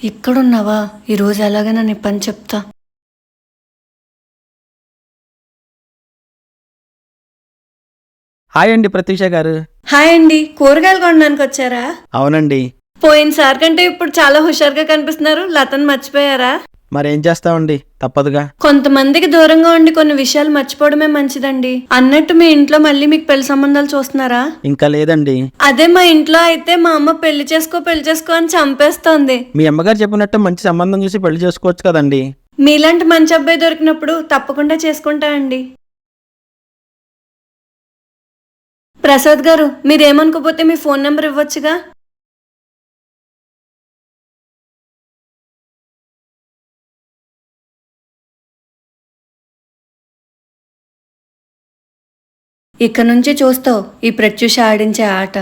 ఇక్కడున్నావా? ఈరోజు ఎలాగైనా నీ పని చెప్తా. హాయ్ అండి ప్రత్యూష గారు. హాయ్ అండి, కూరగాయలు కొనడానికి వచ్చారా? అవునండి. పోయినసారి కంటే ఇప్పుడు చాలా హుషారుగా కనిపిస్తున్నారు. లతను మర్చిపోయారా? మరేం చేస్తామండి, తప్పదుగా. కొంతమందికి దూరంగా ఉండి కొన్ని విషయాలు మర్చిపోవడమే మంచిదండి. అన్నట్టు మీ ఇంట్లో మళ్ళీ మీకు పెళ్లి సంబంధాలు చూస్తున్నారా? ఇంకా లేదండి. అదే మా ఇంట్లో అయితే మా అమ్మ పెళ్లి చేసుకో అని చంపేస్తోంది. మీ అమ్మగారు చెప్పినట్టు మంచి సంబంధం చూసి పెళ్లి చేసుకోవచ్చు కదండి. మీలాంటి మంచి అబ్బాయి దొరికినప్పుడు తప్పకుండా చేసుకుంటా అండి. ప్రసాద్ గారు, మీరేమనుకోపోతే మీ ఫోన్ నెంబర్ ఇవ్వచ్చుగా? ఇక నుంచి చూస్తావు ఈ ప్రత్యూష ఆడించే ఆట.